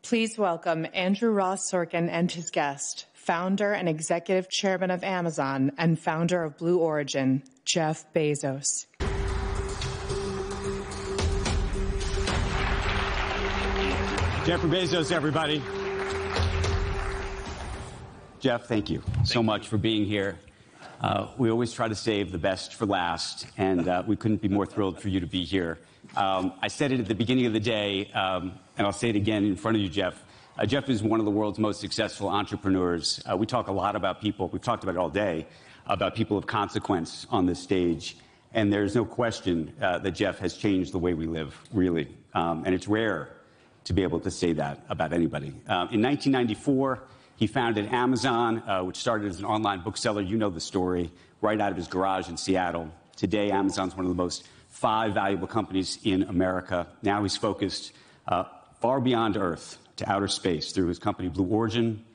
Please welcome Andrew Ross Sorkin and his guest, founder and executive chairman of Amazon and founder of Blue Origin, Jeff Bezos. Jeffrey Bezos, everybody. Jeff, thank you so much for being here. We always try to save the best for last, and we couldn't be more thrilled for you to be here. I said it at the beginning of the day, and I'll say it again in front of you, Jeff. Jeff is one of the world's most successful entrepreneurs. We talk a lot about people, we've talked about it all day, about people of consequence on this stage. And there's no question that Jeff has changed the way we live, really. And it's rare to be able to say that about anybody. In 1994, he founded Amazon, which started as an online bookseller. You know the story, right out of his garage in Seattle. Today, Amazon's one of the most 5 valuable companies in America. Now he's focused far beyond Earth to outer space through his company Blue Origin.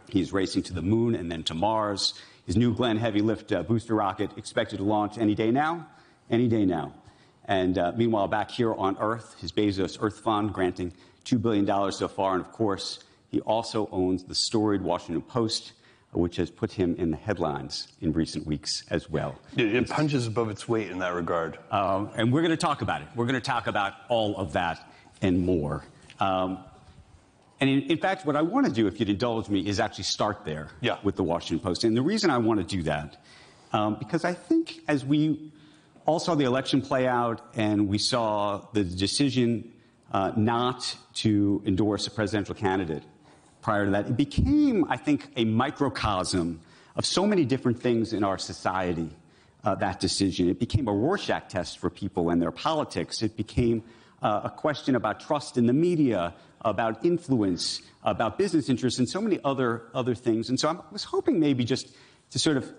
He's racing to the moon and then to Mars. His new Glenn heavy lift booster rocket expected to launch any day now. And meanwhile, back here on Earth, his Bezos Earth Fund granting $2 billion so far. And of course, he also owns the storied Washington Post, which has put him in the headlines in recent weeks as well. It punches above its weight in that regard. And we're going to talk about it. We're going to talk about all of that and more. And in fact, what I want to do, if you'd indulge me, is actually start there with the Washington Post. And the reason I want to do that, because I think as we all saw the election play out and we saw the decision not to endorse a presidential candidate prior to that, it became, I think, a microcosm of so many different things in our society, that decision. It became a Rorschach test for people and their politics. It became a question about trust in the media, about influence, about business interests, and so many other things. And so I was hoping maybe just to sort of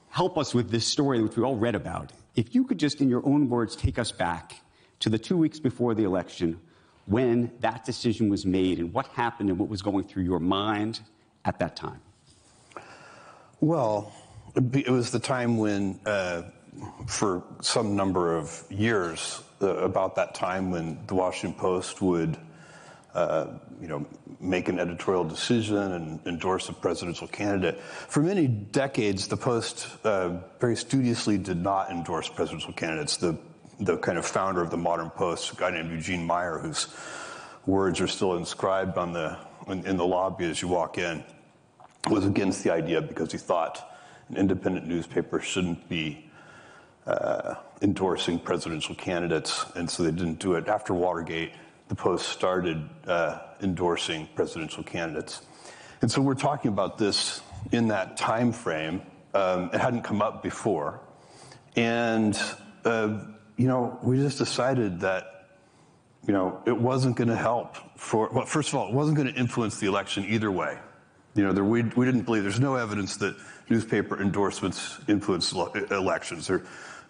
help us with this story, which we all read about. If you could just, in your own words, take us back to the 2 weeks before the election when that decision was made and what happened and what was going through your mind at that time. Well, it was the time when, for some number of years, about that time when the Washington Post would, make an editorial decision and endorse a presidential candidate. For many decades, the Post very studiously did not endorse presidential candidates. The kind of founder of the modern Post, a guy named Eugene Meyer, whose words are still inscribed in the lobby as you walk in, was against the idea because he thought an independent newspaper shouldn't be endorsing presidential candidates, and so they didn't do it. After Watergate, the Post started endorsing presidential candidates. And so we're talking about this in that time frame. It hadn't come up before. And, we just decided that, it wasn't going to help first of all, it wasn't going to influence the election either way. We didn't believe, there's no evidence that newspaper endorsements influence elections.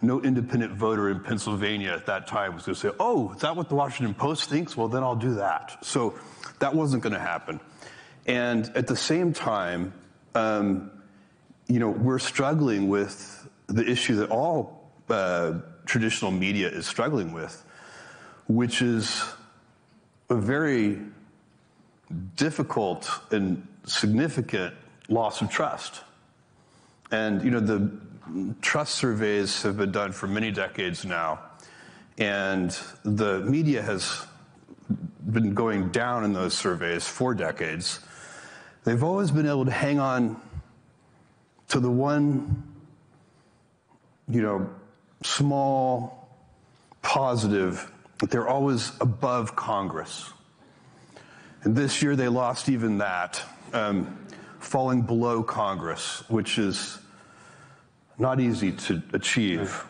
No independent voter in Pennsylvania at that time was going to say, oh, is that what the Washington Post thinks? Well, then I'll do that. So that wasn't going to happen. And at the same time, we're struggling with the issue that all traditional media is struggling with, which is a very difficult and significant loss of trust. And, the trust surveys have been done for many decades now, and the media has been going down in those surveys for decades. They've always been able to hang on to the one, small positive, that they're always above Congress. And this year they lost even that, falling below Congress, which is not easy to achieve.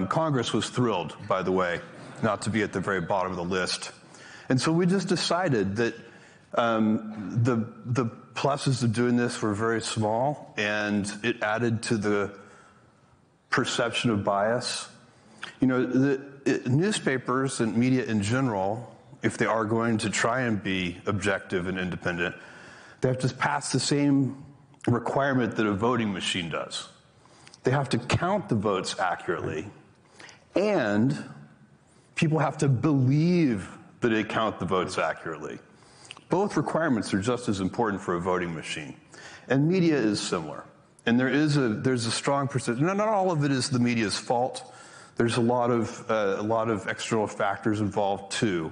Congress was thrilled, by the way, not to be at the very bottom of the list. And so we just decided that the pluses of doing this were very small, and it added to the perception of bias. Newspapers and media in general, if they are going to try and be objective and independent, they have to pass the same requirement that a voting machine does. They have to count the votes accurately, and people have to believe that they count the votes accurately. Both requirements are just as important for a voting machine. And media is similar. And there's a strong perception. Not all of it is the media's fault. There's a lot of external factors involved too.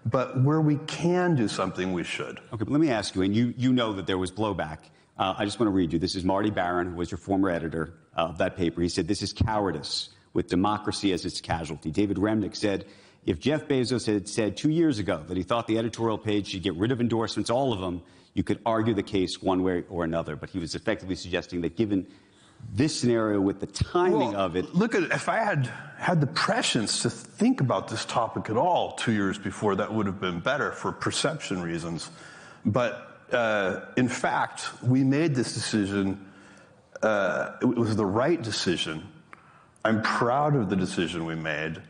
But where we can do something, we should. Okay, but let me ask you, and you know that there was blowback. I just want to read you. This is Marty Barron, who was your former editor of that paper. He said, "This is cowardice with democracy as its casualty." David Remnick said, "If Jeff Bezos had said 2 years ago that he thought the editorial page should get rid of endorsements, all of them, you could argue the case one way or another." But he was effectively suggesting that given this scenario with the timing of it. Look at, if I had the prescience to think about this topic at all 2 years before, that would have been better for perception reasons. But in fact, we made this decision. It was the right decision. I'm proud of the decision we made.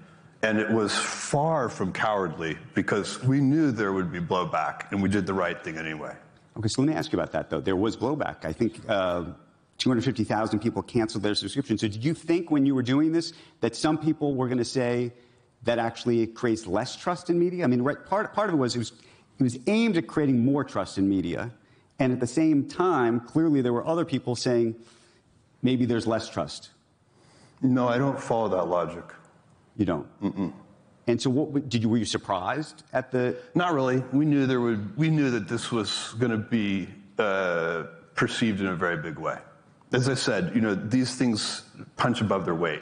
And it was far from cowardly because we knew there would be blowback, and we did the right thing anyway. Okay, so let me ask you about that, though. There was blowback. I think 250,000 people canceled their subscription. So did you think when you were doing this that some people were going to say that actually it creates less trust in media? I mean, right, part of it was aimed at creating more trust in media. And at the same time, clearly there were other people saying maybe there's less trust. No, I don't follow that logic. You don't? Mm-mm. And so were you surprised at the... Not really. We knew that this was going to be perceived in a very big way. As I said, these things punch above their weight.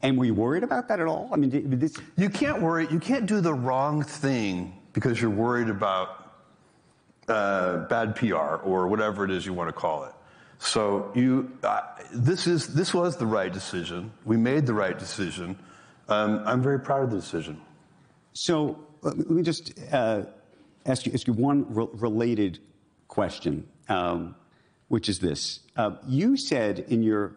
And were you worried about that at all? I mean, you can't worry. You can't do the wrong thing because you're worried about bad PR or whatever it is you want to call it. So this was the right decision. We made the right decision. I'm very proud of the decision. So let me just ask you one related question, which is this. You said in your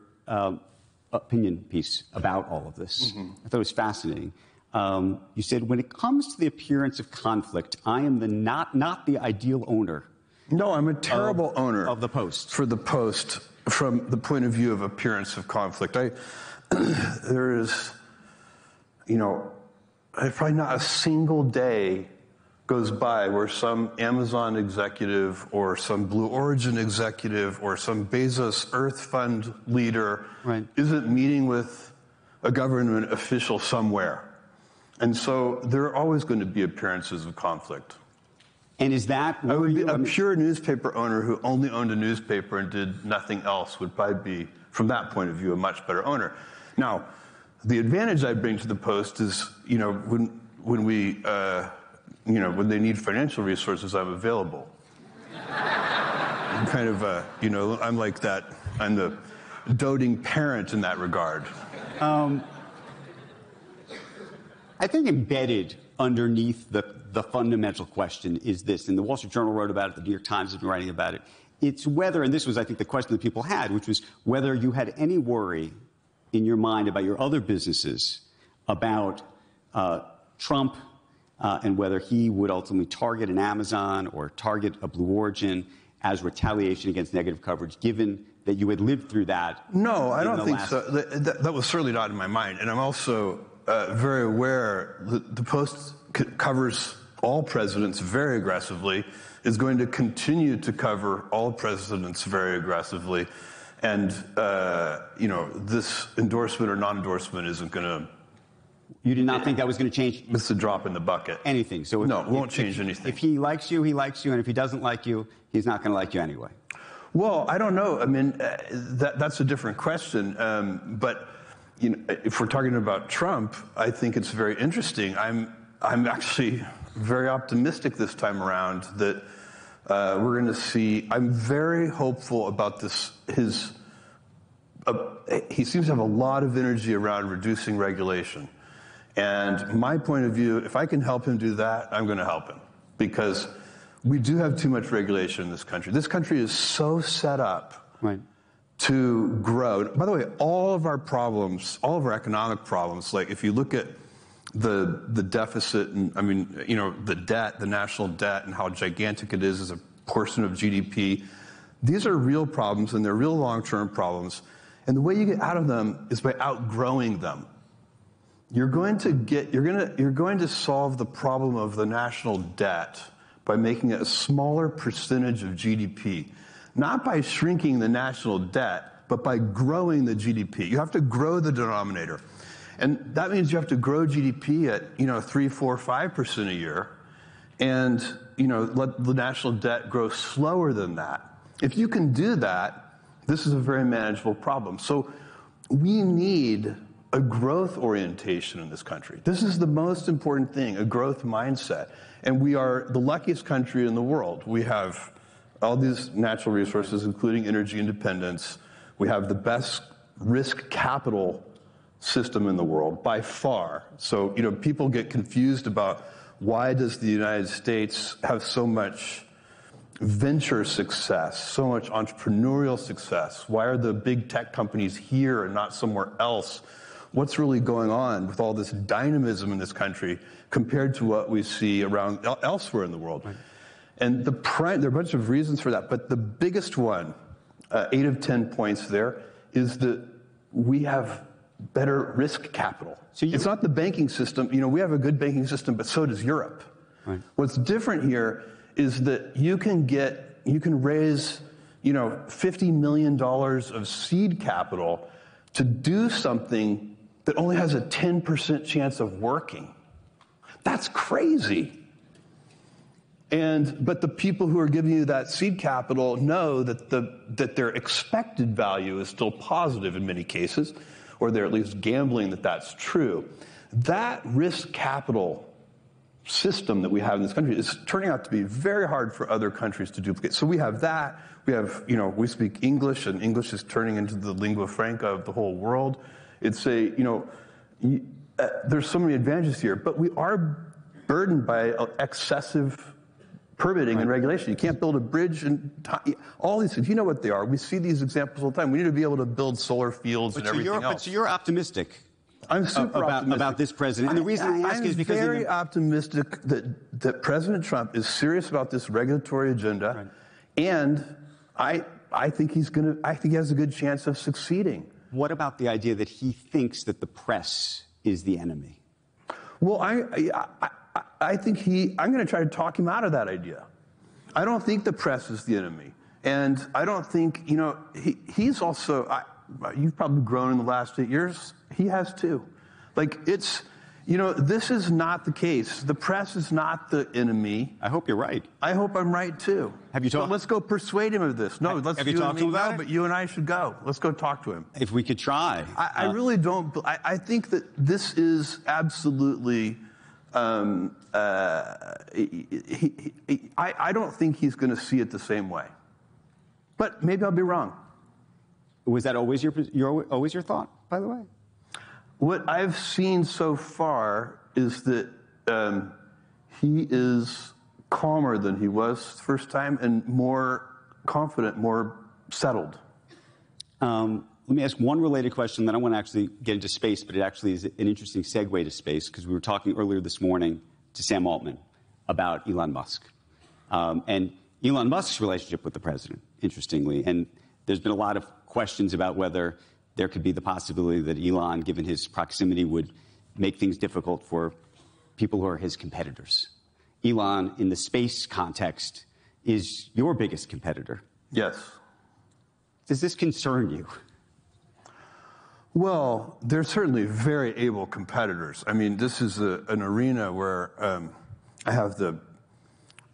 opinion piece about all of this, I thought it was fascinating. You said, when it comes to the appearance of conflict, I am not the ideal owner. No, I'm a terrible owner of the Post. For the Post, from the point of view of appearance of conflict. There is, probably not a single day goes by where some Amazon executive or some Blue Origin executive or some Bezos Earth Fund leader isn't meeting with a government official somewhere. And so there are always going to be appearances of conflict. And is that... I would be a pure newspaper owner who only owned a newspaper and did nothing else would probably be, from that point of view, a much better owner. Now, the advantage I bring to the Post is, when they need financial resources, I'm available. I'm kind of, I'm like that. I'm the doting parent in that regard. I think embedded underneath the fundamental question is this, and the Wall Street Journal wrote about it, the New York Times has been writing about it. It's whether, and this was, I think, the question that people had, which was whether you had any worry in your mind about your other businesses, about Trump, and whether he would ultimately target an Amazon or target a Blue Origin as retaliation against negative coverage, given that you had lived through that. No, I don't think so. That was certainly not in my mind. And I'm also very aware that the Post covers all presidents very aggressively, is going to continue to cover all presidents very aggressively. And, this endorsement or non-endorsement isn't going to... You did not think that was going to change? It's a drop in the bucket. Anything. So no, it won't change anything. If he likes you, he likes you. And if he doesn't like you, he's not going to like you anyway. Well, I don't know. I mean, that's a different question. But, if we're talking about Trump, I think it's very interesting. I'm actually very optimistic this time around that we're going to see. I'm very hopeful about this. He seems to have a lot of energy around reducing regulation. And my point of view, if I can help him do that, I'm going to help him. Because we do have too much regulation in this country. This country is so set up to grow. By the way, all of our problems, all of our economic problems, like if you look at the deficit and, the debt, the national debt, and how gigantic it is as a portion of GDP, these are real problems, and they're real long-term problems. And the way you get out of them is by outgrowing them. you're going to solve the problem of the national debt by making it a smaller percentage of GDP, not by shrinking the national debt, but by growing the GDP. You have to grow the denominator. And that means you have to grow GDP at, 3, 4, 5% a year, and, let the national debt grow slower than that. If you can do that, this is a very manageable problem. So we need a growth orientation in this country. This is the most important thing, a growth mindset. And we are the luckiest country in the world. We have all these natural resources, including energy independence. We have the best risk capital system in the world by far. So, people get confused about why does the United States have so much venture success, so much entrepreneurial success? Why are the big tech companies here and not somewhere else? What's really going on with all this dynamism in this country compared to what we see around elsewhere in the world? Right. And there are a bunch of reasons for that, but the biggest one, 8 of 10 points there, is that we have better risk capital. So it's not the banking system. We have a good banking system, but so does Europe. Right. What's different here is that you can raise, $50 million of seed capital to do something that only has a 10% chance of working. That's crazy. But the people who are giving you that seed capital know that their expected value is still positive in many cases, or they're at least gambling that that's true. That risk capital system that we have in this country is turning out to be very hard for other countries to duplicate. So we have that. We have, we speak English, and English is turning into the lingua franca of the whole world. It's there's so many advantages here, but we are burdened by excessive permitting and regulation. You can't build a bridge and all these things. You know what they are. We see these examples all the time. We need to be able to build solar fields and everything else. But so you're optimistic. I'm super optimistic about this president. And the reason I ask is because I'm very optimistic that President Trump is serious about this regulatory agenda, and I think he has a good chance of succeeding. What about the idea that he thinks that the press is the enemy? Well, I think I'm going to try to talk him out of that idea. I don't think the press is the enemy. And I don't think, he's also, you've probably grown in the last 8 years. He has too. This is not the case. The press is not the enemy. I hope you're right. I hope I'm right too. Have you talked? Let's go persuade him of this. No, let's have you talked to him about it? But you and I should go. Let's go talk to him. If we could try. I really don't. I think that this is absolutely. I don't think he's going to see it the same way. But maybe I'll be wrong. Was that always your thought, by the way? What I've seen so far is that he is calmer than he was the first time and more confident, more settled. Let me ask one related question, then I want to actually get into space, but it actually is an interesting segue to space, because we were talking earlier this morning to Sam Altman about Elon Musk. And Elon Musk's relationship with the president, interestingly. And there's been a lot of questions about whether there could be the possibility that Elon, given his proximity, would make things difficult for people who are his competitors. Elon, in the space context, is your biggest competitor. Yes. Does this concern you? Well, they're certainly very able competitors. I mean, this is an arena where I have the...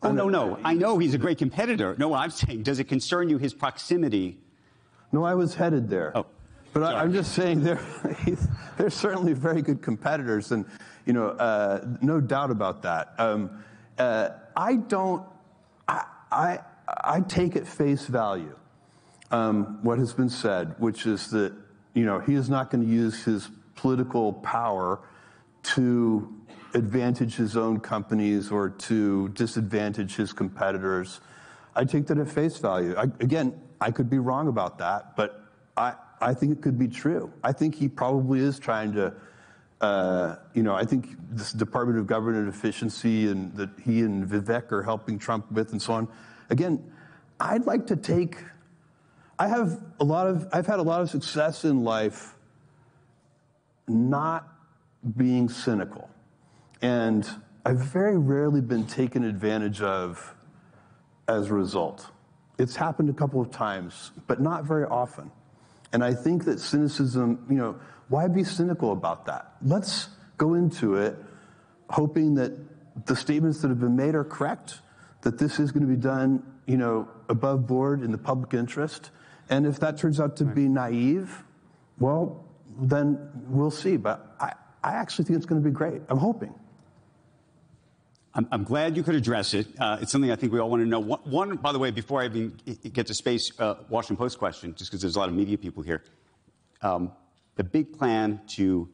Oh, no. I know he's a great competitor. No, I'm saying, does it concern you, his proximity? No, I was headed there. Oh. But I'm just saying they're certainly very good competitors, and no doubt about that. I take at face value what has been said, which is that he is not going to use his political power to advantage his own companies or to disadvantage his competitors. I take that at face value. Again, I could be wrong about that, but I think it could be true. I think he probably is trying to, I think this Department of Government Efficiency and that he and Vivek are helping Trump with and so on. Again, I'd like to take, I've had a lot of success in life not being cynical. And I've very rarely been taken advantage of as a result. It's happened a couple of times, but not very often. And I think that cynicism, why be cynical about that? Let's go into it hoping that the statements that have been made are correct, that this is going to be done, above board in the public interest. And if that turns out to be naive, well, then we'll see. But I actually think it's going to be great. I'm hoping. I'm glad you could address it. It's something I think we all want to know. One, by the way, before I even get to space, Washington Post question, just because there's a lot of media people here. The big plan to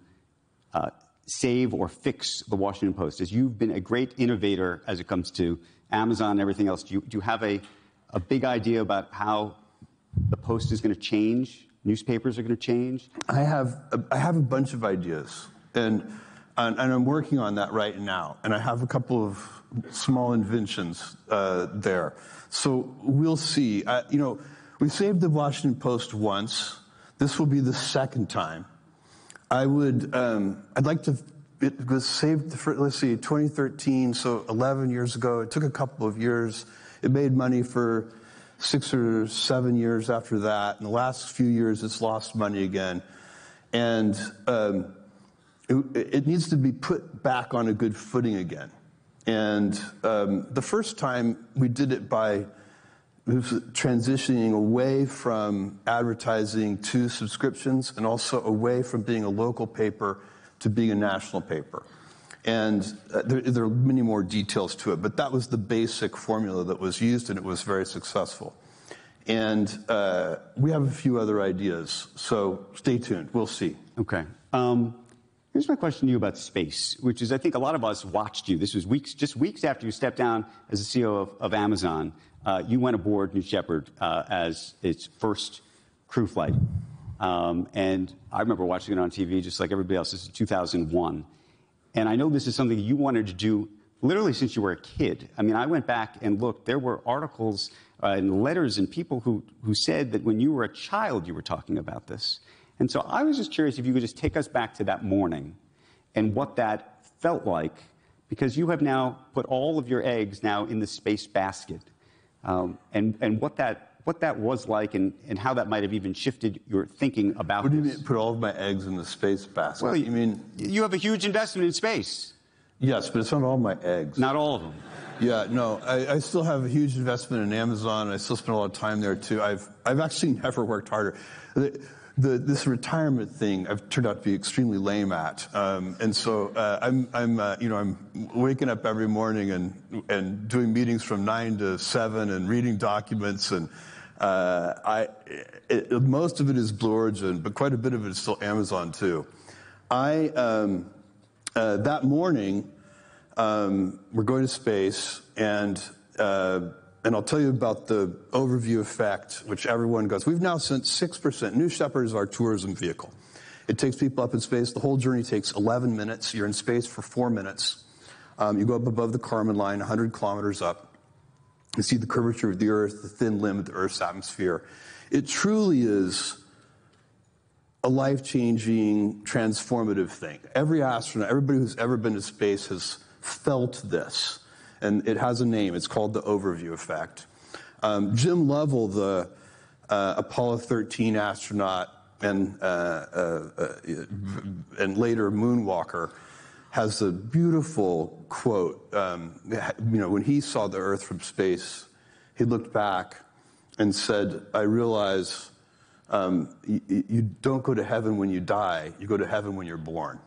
save or fix the Washington Post, as you've been a great innovator as it comes to Amazon and everything else. Do you have a big idea about how the Post is going to change? Newspapers are going to change? I have a bunch of ideas, and I'm working on that right now. And I have a couple of small inventions there. So we'll see. We saved the Washington Post once. This will be the second time. I'd like to. It was saved for, 2013, so 11 years ago. It took a couple of years. It made money for 6 or 7 years after that. In the last few years, it's lost money again. And it needs to be put back on a good footing again. And the first time we did it by transitioning away from advertising to subscriptions, and also away from being a local paper to being a national paper. And there are many more details to it, but that was the basic formula that was used, and it was very successful. And we have a few other ideas, so stay tuned. We'll see. Okay. Here's my question to you about space, which is, I think a lot of us watched you. This was just weeks after you stepped down as the CEO of Amazon. You went aboard New Shepard as its first crew flight. And I remember watching it on TV just like everybody else. This is 2001. And I know this is something you wanted to do literally since you were a kid. I mean, I went back and looked. There were articles and letters and people who said that when you were a child, you were talking about this. And so I was just curious if you could just take us back to that morning and what that felt like, because you have now put all of your eggs now in the space basket, and what that was like, and how that might have even shifted your thinking about What do you this. mean, put all of my eggs in the space basket? Well, you mean you have a huge investment in space. Yes, but it's not all my eggs. Not all of them. Yeah, no, I still have a huge investment in Amazon. I still spend a lot of time there too. I've actually never worked harder. This retirement thing I've turned out to be extremely lame at, and so I'm waking up every morning and doing meetings from 9 to 7 and reading documents, and most of it is Blue Origin, but quite a bit of it is still Amazon too. That morning, we're going to space, and I'll tell you about the overview effect, which everyone goes. We've now sent 6%. New Shepard is our tourism vehicle. It takes people up in space. The whole journey takes 11 minutes. You're in space for 4 minutes. You go up above the Kármán line, 100 kilometers up. You see the curvature of the Earth, the thin limb of the Earth's atmosphere. It truly is a life-changing, transformative thing. Every astronaut, everybody who's ever been to space has felt this. And it has a name. It's called the overview effect. Jim Lovell, the Apollo 13 astronaut and later moonwalker, has a beautiful quote. When he saw the Earth from space, he looked back and said, "I realize you don't go to heaven when you die. You go to heaven when you're born."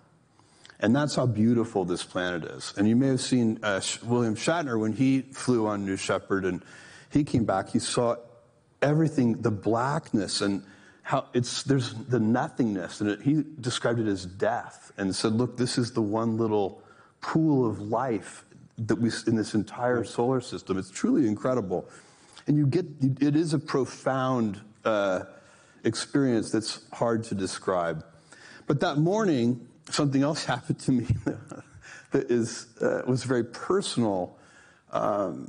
And that's how beautiful this planet is. And you may have seen William Shatner when he flew on New Shepard, and he came back. He saw everything, the blackness, and how there's the nothingness. And he described it as death, and said, "Look, this is the one little pool of life that in this entire solar system." It's truly incredible, and it is a profound experience that's hard to describe. But that morning, something else happened to me that was very personal.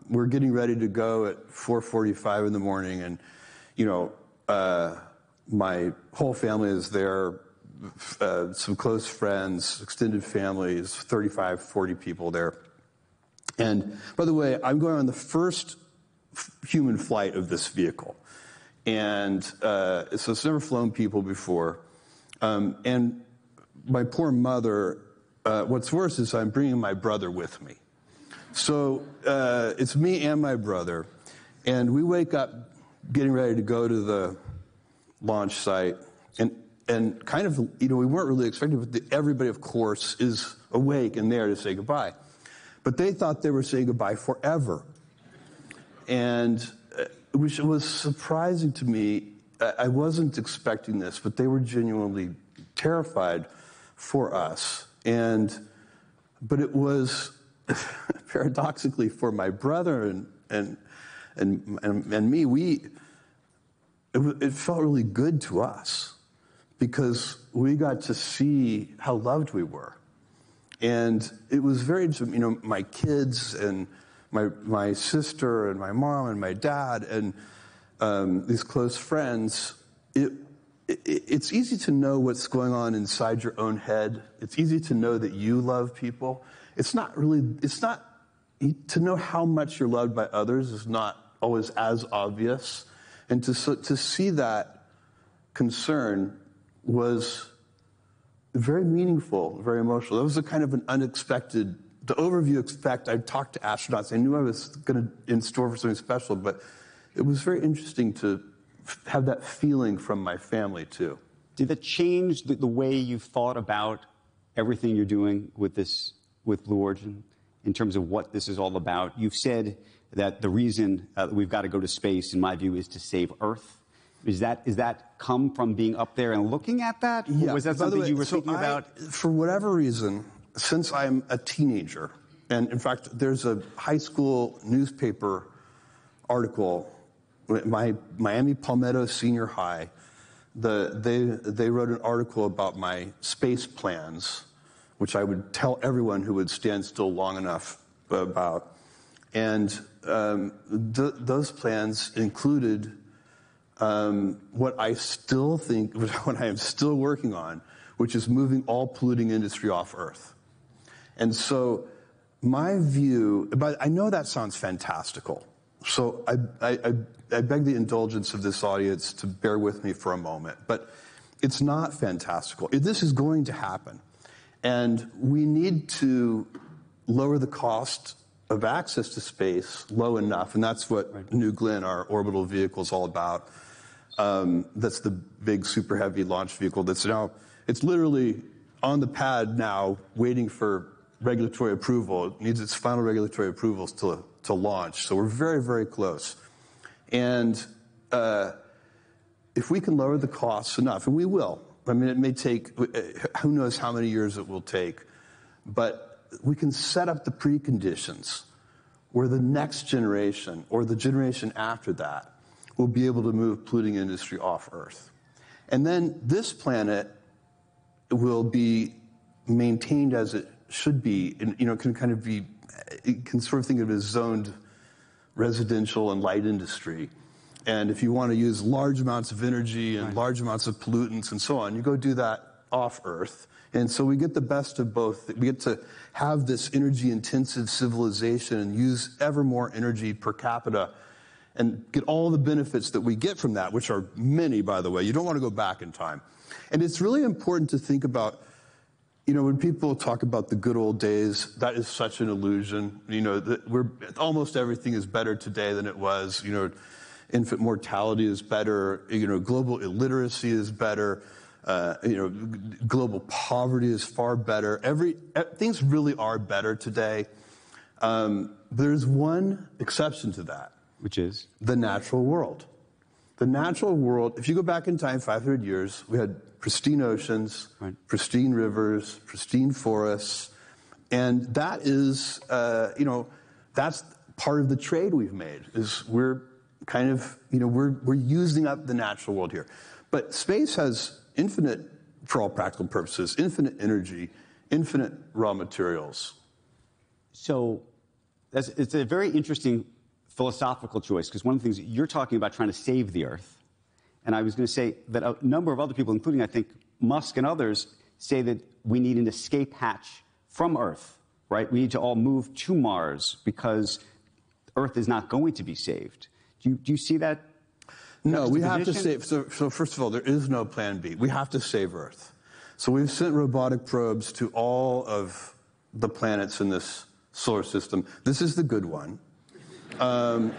We're getting ready to go at 4:45 in the morning, and my whole family is there. some close friends, extended families, 35, 40 people there. And by the way, I'm going on the first human flight of this vehicle. And so it's never flown people before. And my poor mother, what's worse is I'm bringing my brother with me. So it's me and my brother. And we wake up getting ready to go to the launch site. And kind of, we weren't really expecting it, but everybody, of course, is awake and there to say goodbye. But they thought they were saying goodbye forever. And which was surprising to me. I wasn't expecting this, but they were genuinely terrified for us. But it was paradoxically for my brother and me, it felt really good to us because we got to see how loved we were. And it was very, my kids and my sister and my mom and my dad and these close friends, it's easy to know what's going on inside your own head. It's easy to know that you love people. It's not to know how much you're loved by others is not always as obvious. And to see that concern was very meaningful, very emotional. That was a kind of an unexpected, the overview expect, I talked to astronauts. I knew I was going to in store for something special, but it was very interesting to have that feeling from my family, too. Did that change the way you thought about everything you're doing with Blue Origin, in terms of what this is all about? You've said that the reason that we've got to go to space, in my view, is to save Earth. Is that come from being up there and looking at that? Yeah. Or was that something you were thinking about? For whatever reason, since I'm a teenager, and in fact, there's a high school newspaper article, my Miami Palmetto Senior High, they wrote an article about my space plans, which I would tell everyone who would stand still long enough about. And those plans included what I still think, what I am still working on, which is moving all polluting industry off Earth. And so my view, but I know that sounds fantastical. So I beg the indulgence of this audience to bear with me for a moment. But it's not fantastical. This is going to happen. And we need to lower the cost of access to space low enough. And that's what New Glenn, our orbital vehicle, is all about. That's the big super heavy launch vehicle that's now, it's literally on the pad now waiting for regulatory approval. It needs its final regulatory approvals to launch. So we're very, very close. And if we can lower the costs enough, and we will, I mean, it may take, who knows how many years it will take, but we can set up the preconditions where the next generation or the generation after that will be able to move polluting industry off Earth. And then this planet will be maintained as it should be, and can kind of be, you can sort of think of it as zoned residential and light industry. And if you want to use large amounts of energy and large amounts of pollutants and so on, you go do that off Earth. And so we get the best of both. We get to have this energy-intensive civilization and use ever more energy per capita and get all the benefits that we get from that, which are many, by the way. You don't want to go back in time. And it's really important to think about, when people talk about the good old days, that is such an illusion. That almost everything is better today than it was. Infant mortality is better. Global illiteracy is better. Global poverty is far better. Things really are better today. There's one exception to that. Which is? The natural world. The natural world, if you go back in time 500 years, we had pristine oceans, pristine rivers, pristine forests. And that is, that's part of the trade we've made, is we're kind of, we're using up the natural world here. But space has infinite, for all practical purposes, infinite energy, infinite raw materials. So it's a very interesting philosophical choice, because one of the things you're talking about trying to save the Earth, and I was going to say that a number of other people, including I think Musk and others say that we need an escape hatch from Earth, right? We need to all move to Mars because Earth is not going to be saved. Do you see that? No, we have to save. So first of all, there is no plan B. We have to save Earth. So we've sent robotic probes to all of the planets in this solar system. This is the good one. And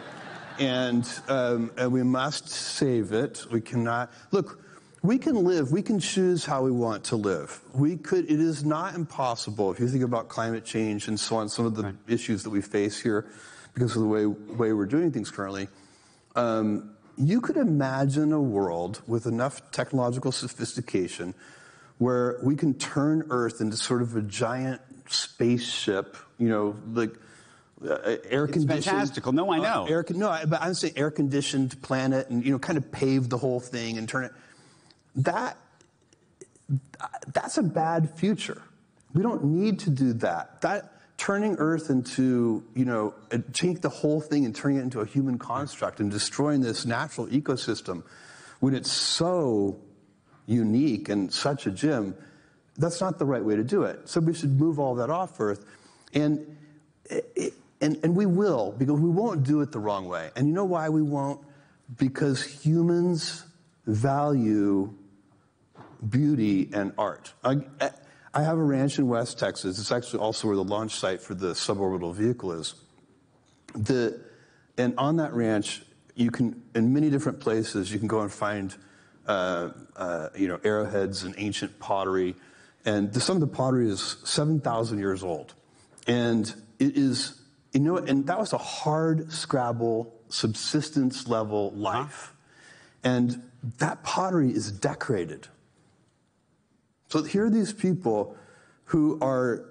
we must save it. We cannot. Look, we can live. We can choose how we want to live. It is not impossible, if you think about climate change and so on, some of the issues that we face here because of the way we're doing things currently. You could imagine a world with enough technological sophistication where we can turn Earth into sort of a giant spaceship, like air-conditioned. It's fantastical. No, I know. But I'm saying air-conditioned planet and, kind of pave the whole thing and turn it. That's a bad future. We don't need to do that. Turning Earth into, take the whole thing and turning it into a human construct and destroying this natural ecosystem when it's so unique and such a gem, that's not the right way to do it. So we should move all that off Earth. And we will, because we won't do it the wrong way. And you know why we won't? Because humans value beauty and art. I have a ranch in West Texas. It's actually also where the launch site for the suborbital vehicle is. And on that ranch, you can, in many different places, you can go and find, arrowheads and ancient pottery. And some of the pottery is 7,000 years old. And it is, and that was a hard scrabble, subsistence level life. And that pottery is decorated. So here are these people who are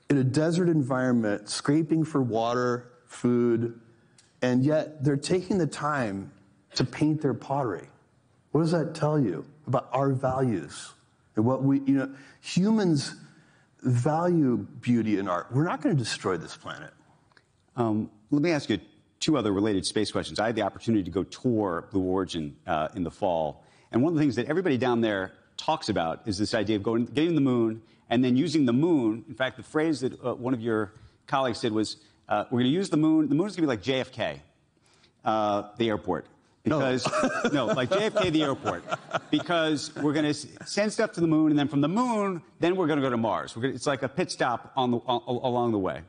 in a desert environment, scraping for water, food, and yet they're taking the time to paint their pottery. What does that tell you about our values? And what humans value beauty and art. We're not going to destroy this planet. Let me ask you two other related space questions. I had the opportunity to go tour Blue Origin in the fall. And one of the things that everybody down there talks about is this idea of getting to the moon and then using the moon. In fact, the phrase that one of your colleagues said was, we're going to use the moon. The moon's going to be like JFK, the airport. Because, no, like JFK, the airport. Because we're going to send stuff to the moon, and then from the moon, then we're going to go to Mars. It's like a pit stop along the way.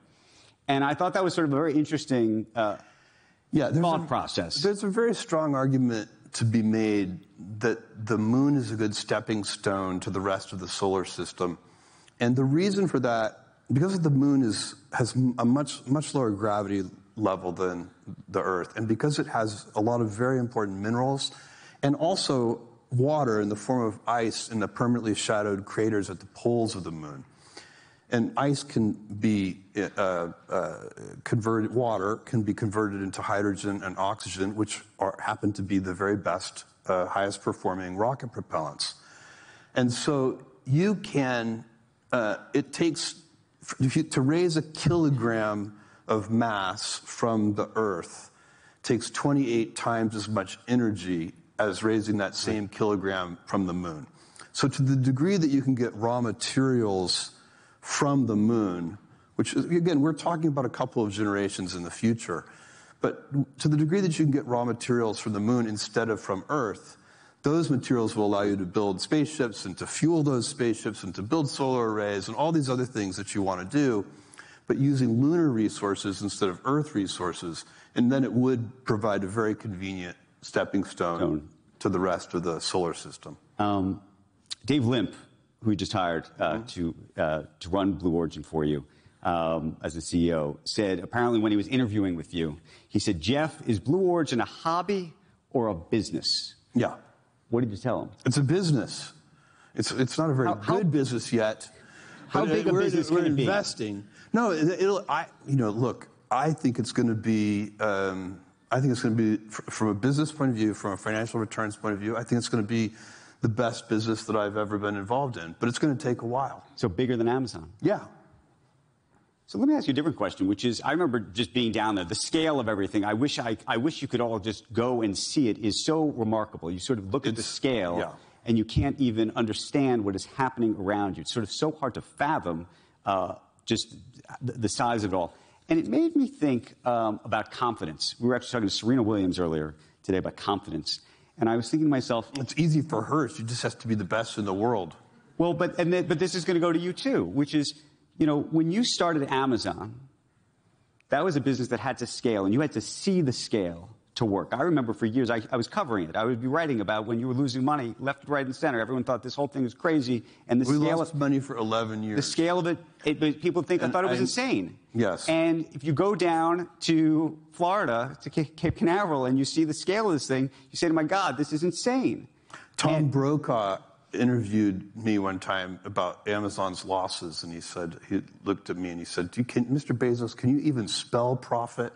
And I thought that was sort of a very interesting thought process. There's a very strong argument to be made that the moon is a good stepping stone to the rest of the solar system. And the reason for that, because the moon has a much lower gravity level than the Earth, and because it has a lot of very important minerals, and also water in the form of ice in the permanently shadowed craters at the poles of the moon. And ice can be converted, water can be converted into hydrogen and oxygen, which happen to be the very best, highest performing rocket propellants. And so you can, it takes, to raise a kilogram of mass from the Earth takes 28 times as much energy as raising that same kilogram from the moon. So to the degree that you can get raw materials from the moon, which, again, we're talking about a couple of generations in the future, but to the degree that you can get raw materials from the moon instead of from Earth, those materials will allow you to build spaceships and to fuel those spaceships and to build solar arrays and all these other things that you want to do, but using lunar resources instead of Earth resources, and then it would provide a very convenient stepping stone to the rest of the solar system. Dave Limp, who we just hired to run Blue Origin for you as a CEO, said apparently when he was interviewing with you, he said, Jeff, is Blue Origin a hobby or a business? Yeah. What did you tell him? It's a business. It's not a very good business yet. How big a business can it be? We're investing. No, look, I think it's going to be, from a business point of view, from a financial returns point of view, I think it's going to be the best business that I've ever been involved in. But it's going to take a while. So bigger than Amazon? Yeah. So let me ask you a different question, which is, I remember just being down there, the scale of everything. I wish you could all just go and see it is so remarkable. You sort of look at the scale, and you can't even understand what is happening around you. It's sort of so hard to fathom just the size of it all. And it made me think about confidence. We were actually talking to Serena Williams earlier today about confidence. And I was thinking to myself, it's easy for her. She just has to be the best in the world. Well, but this is going to go to you too, which is, when you started Amazon, that was a business that had to scale, and you had to see the scale to work. I remember for years I was covering it. I would be writing about when you were losing money left, right, and center. Everyone thought this whole thing was crazy, and we lost money for 11 years. The scale of it people I thought it was insane. Yes. And if you go down to Florida, to Cape Canaveral, and you see the scale of this thing, you say, "My God, this is insane." Tom Brokaw interviewed me one time about Amazon's losses, and he looked at me and he said, Mr. Bezos, can you even spell profit?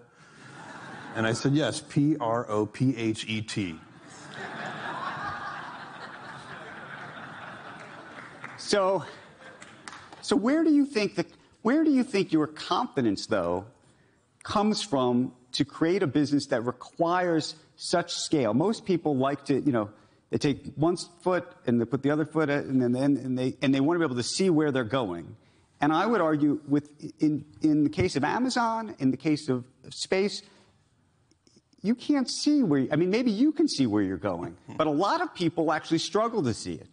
And I said, yes, P-R-O-P-H-E-T. So where do you think your confidence, though, comes from to create a business that requires such scale? Most people like to, they take one foot and they put the other foot and they want to be able to see where they're going. And I would argue in the case of Amazon, in the case of space, you can't see maybe you can see where you're going, but a lot of people actually struggle to see it.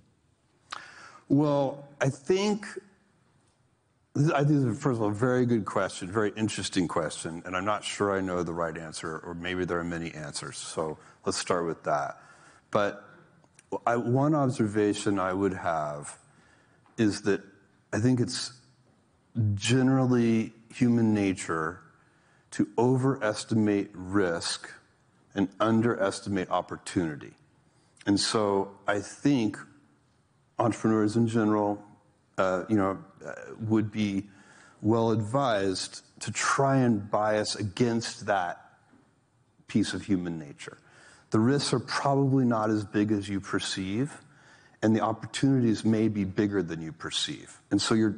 Well, I think this is, first of all, a very good question, very interesting question, and I'm not sure I know the right answer, or maybe there are many answers, so let's start with that. But one observation I would have is that I think it's generally human nature to overestimate risk and underestimate opportunity. And so I think entrepreneurs in general, would be well advised to try and bias against that piece of human nature. The risks are probably not as big as you perceive, and the opportunities may be bigger than you perceive. And so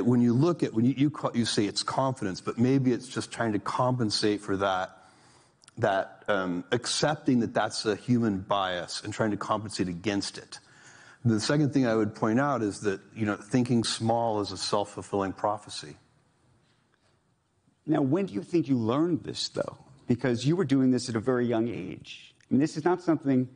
when you say it's confidence, but maybe it's just trying to compensate for that accepting that that's a human bias and trying to compensate against it. The second thing I would point out is that, thinking small is a self-fulfilling prophecy. Now, when do you think you learned this, though? Because you were doing this at a very young age. I mean, this is something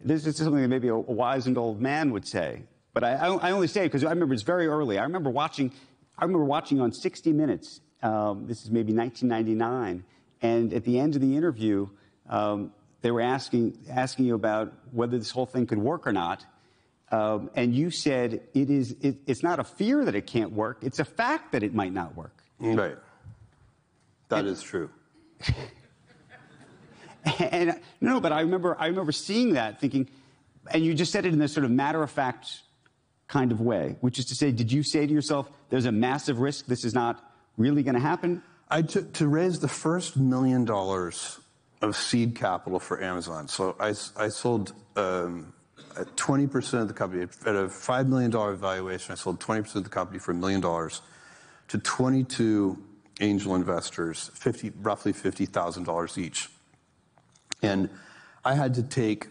that maybe a wizened old man would say. But I only say it because I remember it's very early. I remember watching on 60 Minutes. This is maybe 1999. And at the end of the interview, they were asking you about whether this whole thing could work or not. And you said it's not a fear that it can't work. It's a fact that it might not work. Right. That is true. But I remember seeing that, thinking, and you just said it in this sort of matter-of-fact kind of way, which is to say, did you say to yourself, there's a massive risk, this is not really going to happen? To raise the first $1 million of seed capital for Amazon. So I sold 20% of the company at a $5 million valuation. I sold 20% of the company for $1 million to 22 angel investors, roughly $50,000 each. And I had to take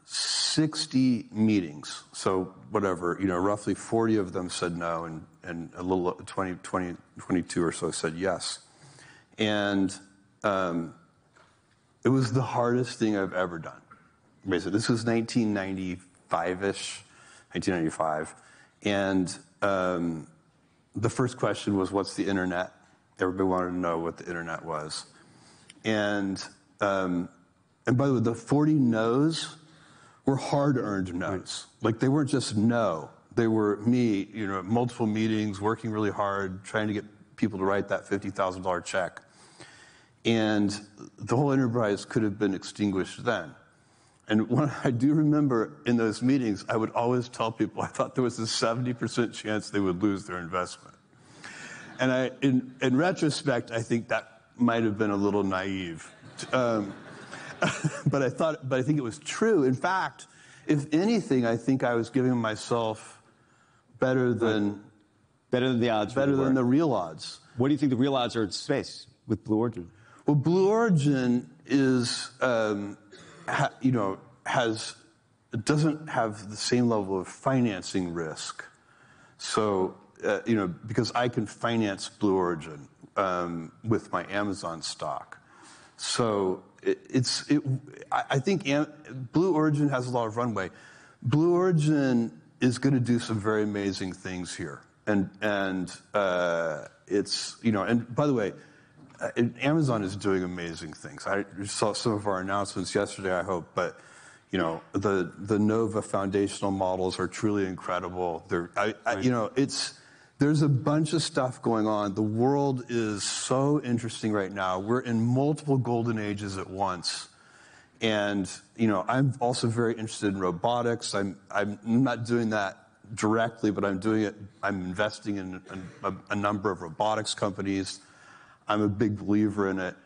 60 meetings. So whatever, roughly 40 of them said no, and a little 22 or so said yes. And it was the hardest thing I've ever done. Basically, this was 1995-ish, 1995. And the first question was, what's the internet? Everybody wanted to know what the internet was. And by the way, the 40 no's were hard-earned no's. Like, they weren't just no. They were me, multiple meetings, working really hard, trying to get people to write that $50,000 check. And the whole enterprise could have been extinguished then. And when I do remember in those meetings, I would always tell people I thought there was a 70% chance they would lose their investment. And in retrospect, I think that might have been a little naive. But I think it was true. In fact, if anything, I think I was giving myself better than the odds. Better than the real odds. What do you think the real odds are in space with Blue Origin? Well, Blue Origin is, has doesn't have the same level of financing risk. So, because I can finance Blue Origin with my Amazon stock. So I think Blue Origin has a lot of runway. Blue Origin is going to do some very amazing things here. And it's, and by the way, Amazon is doing amazing things. I saw some of our announcements yesterday, I hope, but the Nova foundational models are truly incredible. There's a bunch of stuff going on. The world is so interesting right now. We're in multiple golden ages at once. And, I'm also very interested in robotics. I'm not doing that directly, but I'm doing it. I'm investing in a number of robotics companies. I'm a big believer in it.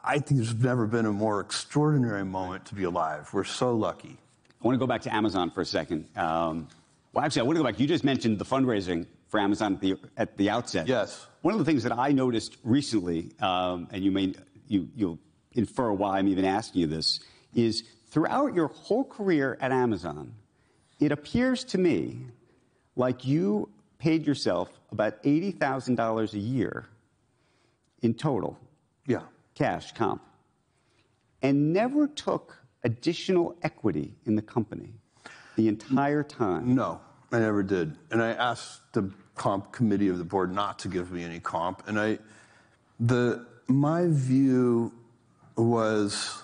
I think there's never been a more extraordinary moment to be alive. We're so lucky. I want to go back to Amazon for a second. Well, actually, I want to go back. You just mentioned the fundraising for Amazon at the outset. Yes. One of the things that I noticed recently, and you'll infer why I'm even asking you this, is throughout your whole career at Amazon, it appears to me like you paid yourself about $80,000 a year in total. Yeah. Cash comp, and never took additional equity in the company the entire time. No, I never did. And I asked the comp committee of the board not to give me any comp. And my view was,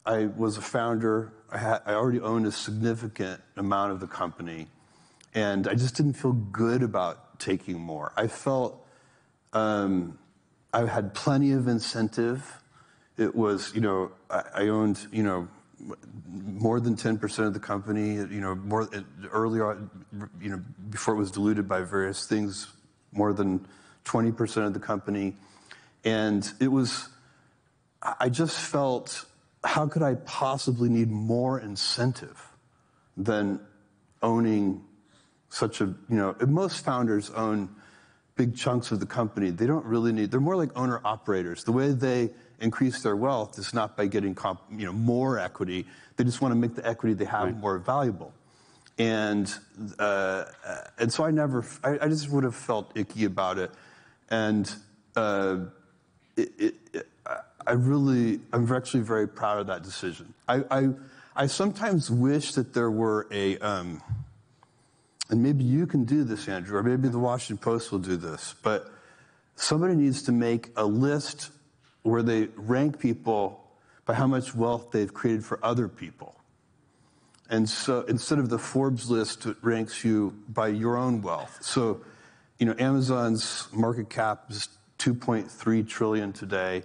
I was a founder. I already owned a significant amount of the company, and I just didn't feel good about taking more. I felt I had plenty of incentive. It was, I owned, more than 10% of the company, more earlier, before it was diluted by various things, more than 20% of the company. And I just felt, how could I possibly need more incentive than owning such a, most founders own big chunks of the company. They don't really need, they're more like owner operators. The way they increase their wealth is not by getting more equity. They just want to make the equity they have more valuable. And so I just would have felt icky about it. And I'm actually very proud of that decision. I sometimes wish that there were and maybe you can do this, Andrew, or maybe the Washington Post will do this, but somebody needs to make a list where they rank people by how much wealth they've created for other people. And so instead of the Forbes list, it ranks you by your own wealth. So, Amazon's market cap is $2.3 trillion today.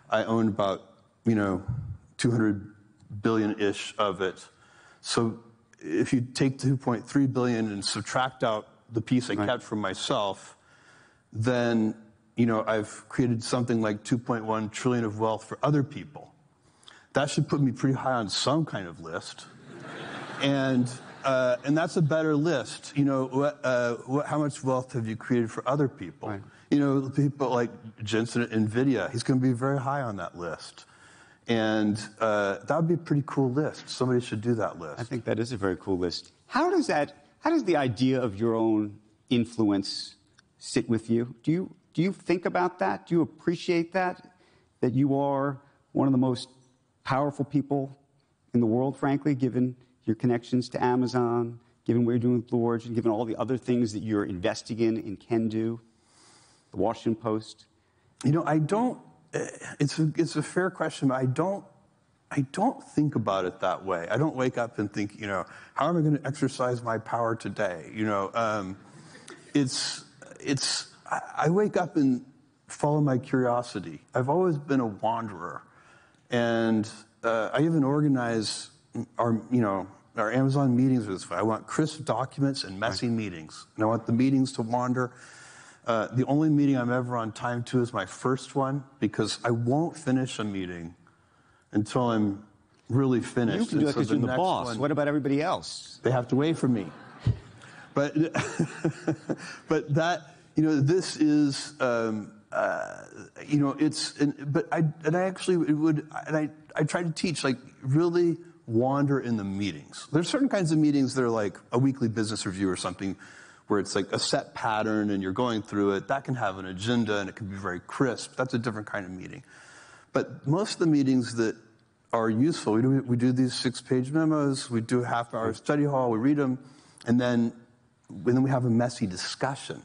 I own about, 200 billion-ish of it. So if you take 2.3 billion and subtract out the piece I kept for myself, then, I've created something like 2.1 trillion of wealth for other people. That should put me pretty high on some kind of list. And that's a better list. How much wealth have you created for other people? Right. People like Jensen at NVIDIA, he's going to be very high on that list. And that would be a pretty cool list. Somebody should do that list. I think that is a very cool list. How does the idea of your own influence sit with you? Do you think about that? Do you appreciate that you are one of the most powerful people in the world, frankly, given your connections to Amazon, given what you're doing with Blue Origin, given all the other things that you're investing in and can do, the Washington Post? I don't. It's a fair question, but I don't think about it that way. I don't wake up and think, how am I going to exercise my power today? I wake up and follow my curiosity. I've always been a wanderer, and I even organize our Amazon meetings this way. I want crisp documents and messy meetings, and I want the meetings to wander. The only meeting I'm ever on time to is my first one, because I won't finish a meeting until I'm really finished. You can do that because you're the boss. What about everybody else? They have to wait for me. But that, this is, I try to teach, really, wander in the meetings. There's certain kinds of meetings that are like a weekly business review or something where it's like a set pattern and you're going through it. That can have an agenda and it can be very crisp. That's a different kind of meeting. But most of the meetings that are useful, we do these 6-page memos, we do a half-hour study hall, we read them, and then we have a messy discussion.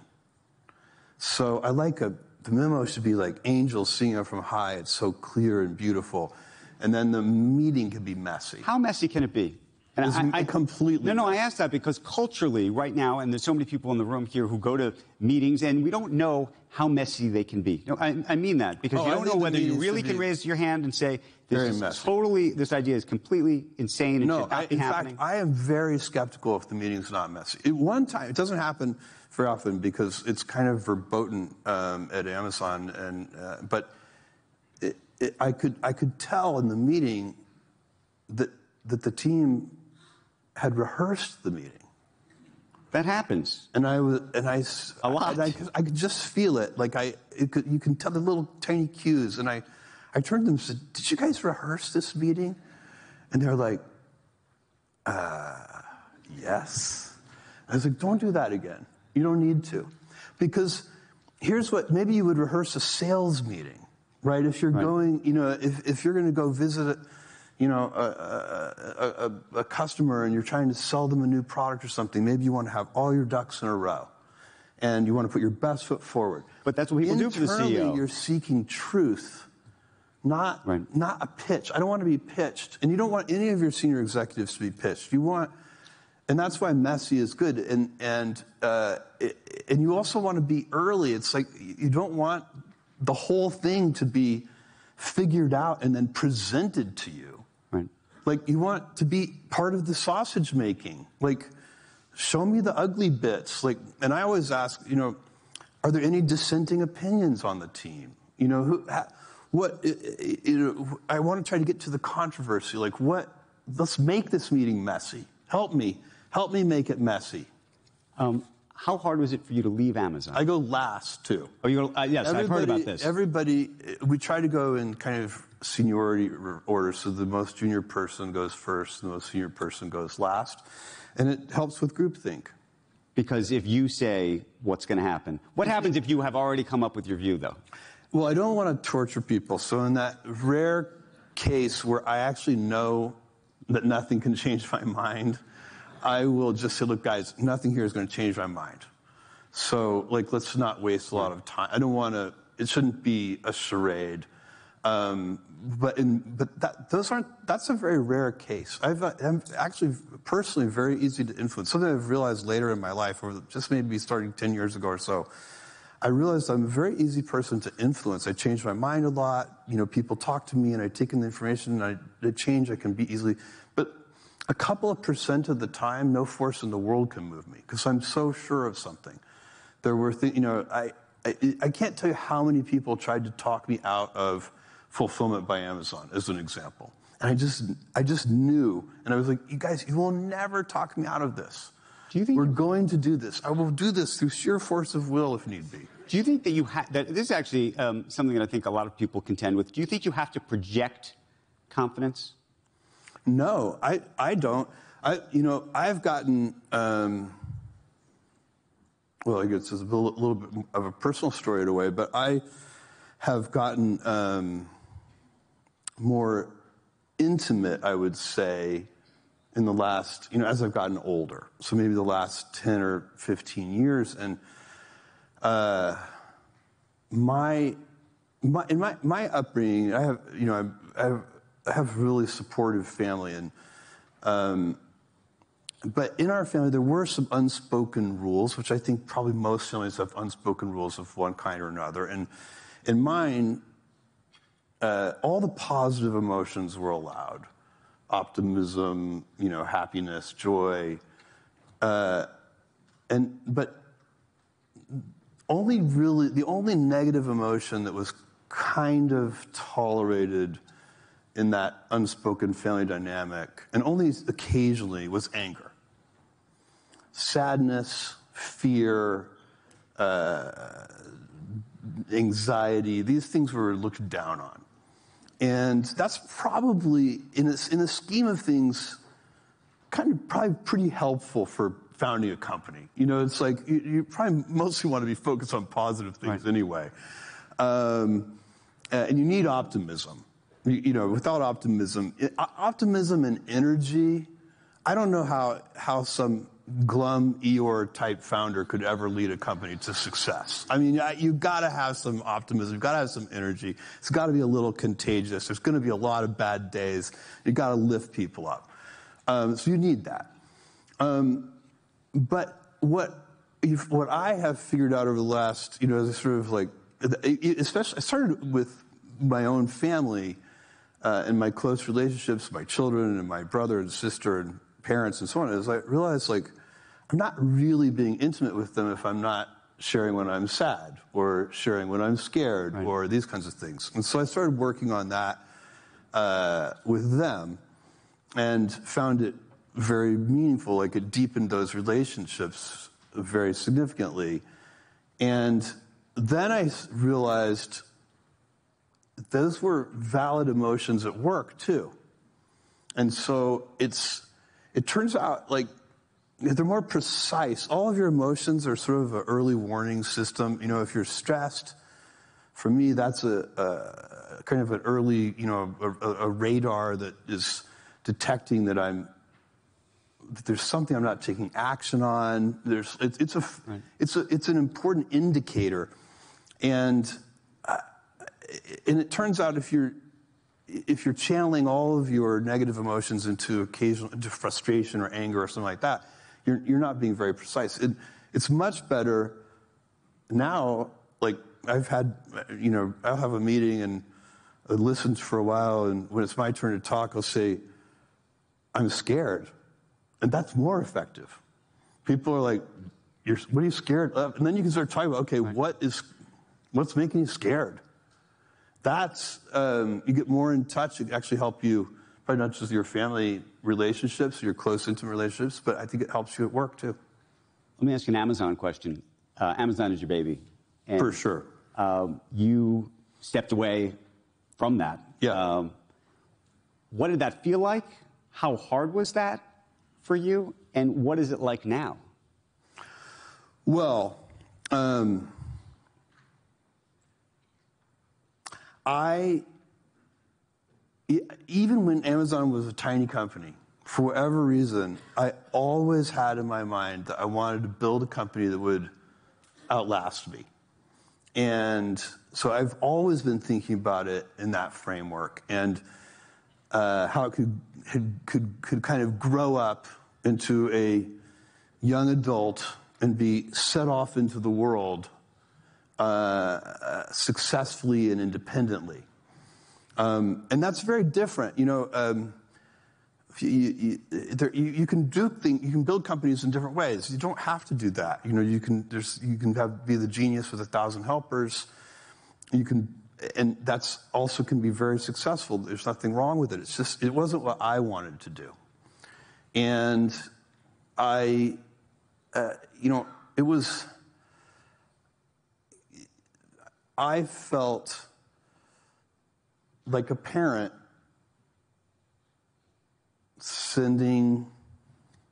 So I like the memo should be like angels singing up from high. It's so clear and beautiful. And then the meeting can be messy. How messy can it be? And I completely... No, I asked that because culturally, right now, and there's so many people in the room here who go to meetings, and we don't know how messy they can be. No, I mean that, because you don't know whether you really can raise your hand and say, this idea is completely insane and should not be happening. In fact, I am very skeptical if the meeting's not messy. At one time, it doesn't happen very often because it's kind of verboten at Amazon, but I could tell in the meeting that the team had rehearsed the meeting. That happens. A lot. I could just feel it. Like you can tell the little tiny cues. And I turned to them and said, "Did you guys rehearse this meeting?" And they're like, "Yes." I was like, "Don't do that again. You don't need to." Because here's what, maybe you would rehearse a sales meeting, right? If you're going, if you're going to go visit a customer and you're trying to sell them a new product or something, maybe you want to have all your ducks in a row and you want to put your best foot forward. But that's what people do for the CEO. Internally, you're seeking truth, not a pitch. I don't want to be pitched. And you don't want any of your senior executives to be pitched. And that's why messy is good. And you also want to be early. It's like you don't want the whole thing to be figured out and then presented to you. Right. Like, you want to be part of the sausage making. Like, show me the ugly bits. Like, and I always ask, are there any dissenting opinions on the team? I want to try to get to the controversy. Like, let's make this meeting messy. Help me make it messy. How hard was it for you to leave Amazon? I go last, too. Oh, yes, I've heard about this. We try to go in kind of seniority order, so the most junior person goes first, and the most senior person goes last. And it helps with groupthink. Because if you say what's going to happen, what happens if you have already come up with your view, though? Well, I don't want to torture people. So in that rare case where I actually know that nothing can change my mind, I will just say, look, guys, nothing here is going to change my mind. So, let's not waste a lot of time. I don't want to, it shouldn't be a charade. That's a very rare case. I'm actually personally very easy to influence. Something I've realized later in my life, or just maybe starting 10 years ago or so, I realized I'm a very easy person to influence. I change my mind a lot. People talk to me and I take in the information and I change. I can be easily, but a couple of % of the time, no force in the world can move me because I'm so sure of something. There were things, I can't tell you how many people tried to talk me out of fulfillment by Amazon, as an example. And I just knew, and I was like, you guys, you will never talk me out of this. Do you think we're going to do this? I will do this through sheer force of will if need be. Do you think that that this is actually something that I think a lot of people contend with? Do you think you have to project confidence? No, I don't. I've gotten, well, I guess it's a little bit of a personal story in a way, but I have gotten more intimate, I would say, in the last, as I've gotten older. So maybe the last 10 or 15 years. And my upbringing, I have really supportive family, and but in our family there were some unspoken rules, which I think probably most families have unspoken rules of one kind or another. And in mine, all the positive emotions were allowed: optimism, happiness, joy, but the only negative emotion that was kind of tolerated in that unspoken family dynamic, and only occasionally, was anger. Sadness, fear, anxiety, these things were looked down on. And that's probably, in the scheme of things, probably pretty helpful for founding a company. It's like you probably mostly want to be focused on positive things anyway. And you need optimism. Without optimism and energy, I don't know how some glum Eeyore type founder could ever lead a company to success. I mean, you got to have some optimism. You've got to have some energy. It's got to be a little contagious. There's going to be a lot of bad days. You got to lift people up. So you need that. But what I have figured out over the last, sort of like, especially I started with my own family and my close relationships, my children and my brother and sister and parents and so on, is I realized, like, I'm not really being intimate with them if I'm not sharing when I'm sad or sharing when I'm scared or these kinds of things. And so I started working on that with them and found it very meaningful. Like, it deepened those relationships very significantly. And then I realized those were valid emotions at work too. And so it turns out, like, they're more precise. All of your emotions are sort of an early warning system. If you're stressed, for me, that's a kind of an early, a radar that is detecting that there's something I'm not taking action on. It's an important indicator. And it turns out if you're channeling all of your negative emotions into frustration or anger or something like that, you're not being very precise. It's much better now. Like, I'll have a meeting and I listen for a while, and when it's my turn to talk, I'll say, I'm scared. And that's more effective. People are like, what are you scared of? And then you can start talking about, okay, what's making you scared? That's, you get more in touch. It actually help you, probably not just your family relationships, your close, intimate relationships, but I think it helps you at work too. Let me ask you an Amazon question. Amazon is your baby. And, for sure. You stepped away from that. Yeah. What did that feel like? How hard was that for you? And what is it like now? Well, even when Amazon was a tiny company, for whatever reason, I always had in my mind that I wanted to build a company that would outlast me. And so I've always been thinking about it in that framework, and how it could kind of grow up into a young adult and be set off into the world successfully and independently. And that's very different. You can build companies in different ways. You don't have to do that. You can be the genius with 1,000 helpers. And that's also can be very successful. There's nothing wrong with it. It's just, it wasn't what I wanted to do. And I felt like a parent sending,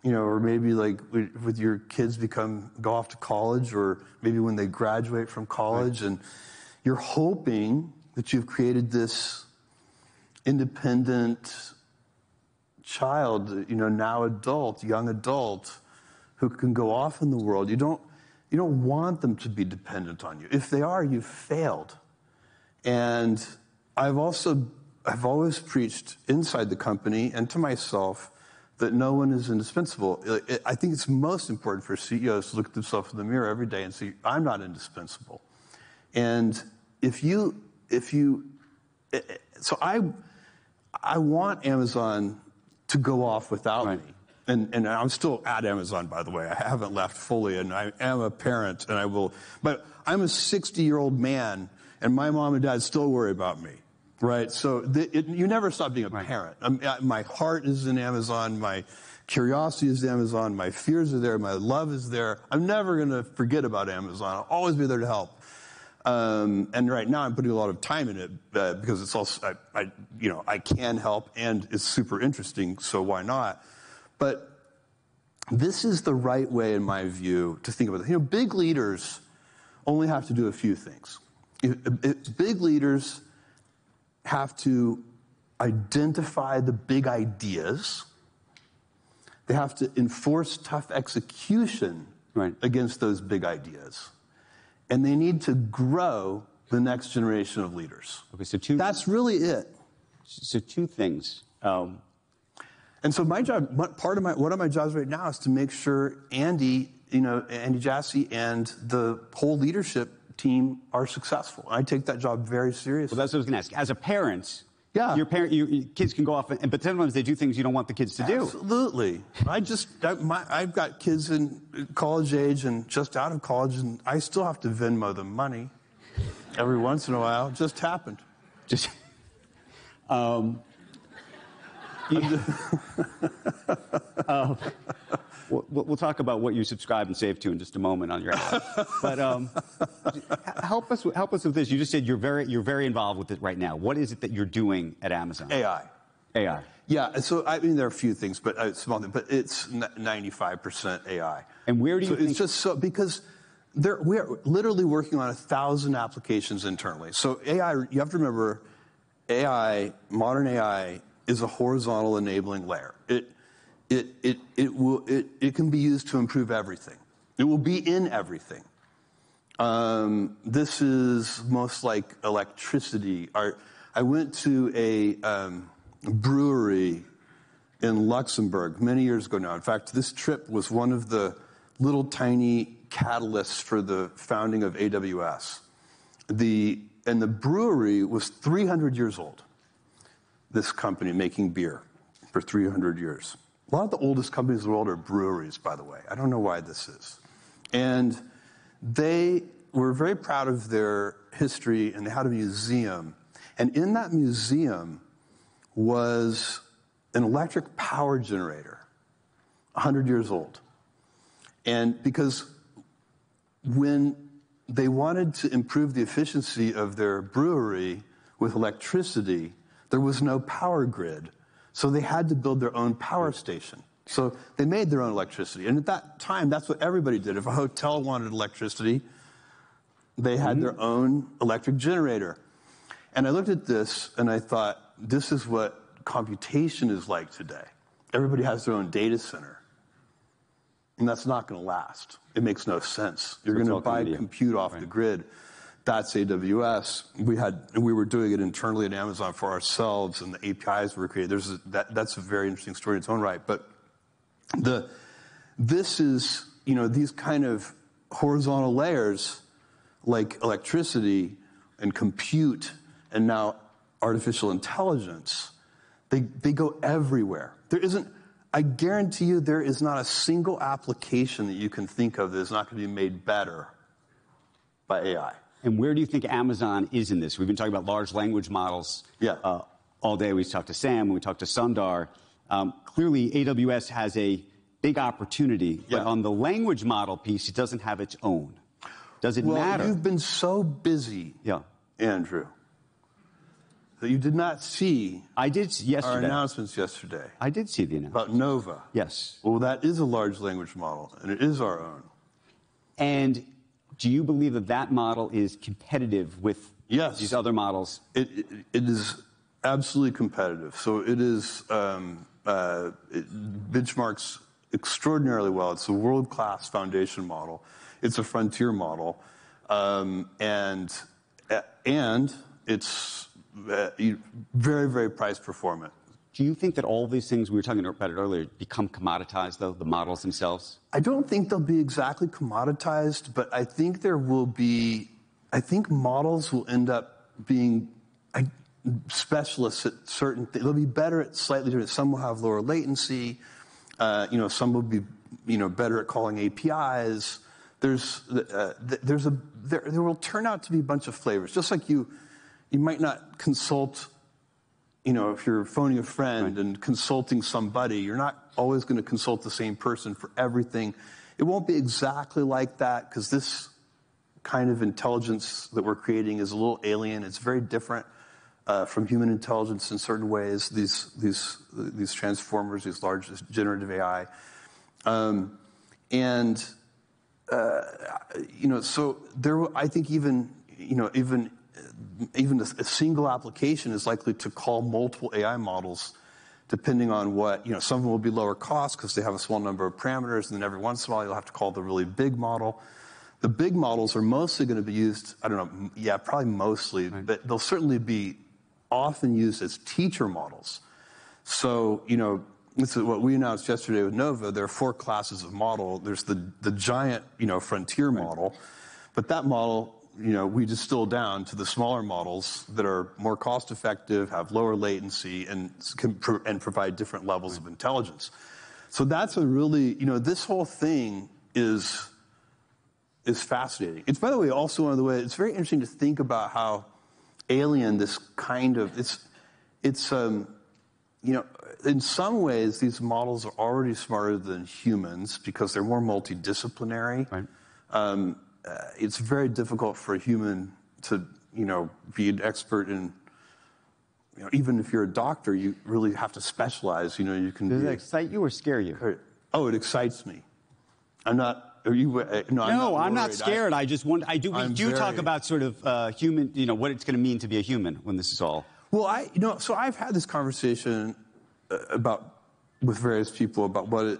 or maybe like with your kids go off to college, or maybe when they graduate from college, and you're hoping that you've created this independent child, now adult, young adult, who can go off in the world. You don't want them to be dependent on you. If they are, you've failed. And I've always preached inside the company and to myself that no one is indispensable. I think it's most important for CEOs to look at themselves in the mirror every day and say, I'm not indispensable. And so I want Amazon to go off without me. And I'm still at Amazon, by the way. I haven't left fully, and I am a parent, and I will. But I'm a 60-year-old man, and my mom and dad still worry about me, right? So you never stop being a parent. My heart is in Amazon. My curiosity is in Amazon. My fears are there. My love is there. I'm never going to forget about Amazon. I'll always be there to help. And right now I'm putting a lot of time in it because it's also, I can help and it's super interesting, so why not? But this is the right way, in my view, to think about it. Big leaders only have to do a few things. Big leaders have to identify the big ideas. They have to enforce tough execution against those big ideas. And they need to grow the next generation of leaders. Okay, so that's really it. So two things. And so my job, one of my jobs right now is to make sure Andy Jassy and the whole leadership team are successful. I take that job very seriously. Well, that's what I was going to ask. As a parent, yeah, your kids can go off, but sometimes they do things you don't want the kids to do. Absolutely. I've got kids in college age and just out of college, and I still have to Venmo them money every once in a while. It just happened. We'll talk about what you subscribe and save to in just a moment on your app. But help us with this. You just said you're very involved with it right now. What is it that you're doing at Amazon? AI. Yeah. So there are a few things, but it's 95% AI. And where do you think? It's just so because we are literally working on 1,000 applications internally. So AI, you have to remember, modern AI is a horizontal enabling layer. It can be used to improve everything. It will be in everything. This is most like electricity. I went to a brewery in Luxembourg many years ago now. In fact, this trip was one of the little tiny catalysts for the founding of AWS. And the brewery was 300 years old. This company making beer for 300 years. A lot of the oldest companies in the world are breweries, by the way. I don't know why this is. And they were very proud of their history, and they had a museum. And in that museum was an electric power generator, 100 years old. And because when they wanted to improve the efficiency of their brewery with electricity, there was no power grid. So they had to build their own power station. So they made their own electricity. And at that time, that's what everybody did. If a hotel wanted electricity, they had their own electric generator. And I looked at this and I thought, this is what computation is like today. Everybody has their own data center. And that's not going to last. It makes no sense. You're going to buy compute off the grid. That's AWS. We were doing it internally at Amazon for ourselves, and the APIs were created. That's a very interesting story in its own right. But this is, these kind of horizontal layers, like electricity and compute, and now artificial intelligence, they go everywhere. I guarantee you there is not a single application that you can think of that is not going to be made better by AI. And where do you think Amazon is in this? We've been talking about large language models all day. We talked to Sam, we talked to Sundar. Clearly, AWS has a big opportunity, but on the language model piece, it doesn't have its own. Does it matter? Well, you've been so busy, Andrew, that you did not see our announcements yesterday. I did see the announcement. About Nova. Yes. Well, that is a large language model, and it is our own. And do you believe that model is competitive with these other models? It is absolutely competitive. So it is, it benchmarks extraordinarily well. It's a world-class foundation model. It's a frontier model. And it's very, very price performant. Do you think that all these things we were talking about earlier become commoditized, though, the models themselves? I don't think they'll be exactly commoditized, but I think models will end up being specialists at certain things. They'll be better at slightly different. Some will have lower latency. Some will be, better at calling APIs. There will turn out to be a bunch of flavors. Just like you might not consult, if you're phoning a friend and consulting somebody, you're not always going to consult the same person for everything. It won't be exactly like that because this kind of intelligence that we're creating is a little alien. It's very different from human intelligence in certain ways. These transformers, these large generative AI, so there. I think even a single application is likely to call multiple AI models, depending on what, some of them will be lower cost because they have a small number of parameters, and then every once in a while you'll have to call the really big model. The big models are mostly going to be used, I don't know, yeah, probably mostly, right, but they'll certainly be often used as teacher models. So, this is what we announced yesterday with Nova. There are 4 classes of model. There's the giant, frontier model, but that model, we distill down to the smaller models that are more cost-effective, have lower latency, and provide different levels of intelligence. So that's a really, this whole thing is fascinating. It's, by the way, also one of the ways, it's very interesting to think about how alien this kind of, in some ways, these models are already smarter than humans because they're more multidisciplinary. Right. It's very difficult for a human to, be an expert in, even if you're a doctor, you really have to specialize. You can. Does it excite you or scare you? Oh, it excites me. I'm not. Are you? No, I'm not scared. I just want. We do talk about sort of human. What it's going to mean to be a human when this is all. Well, so I've had this conversation with various people about what it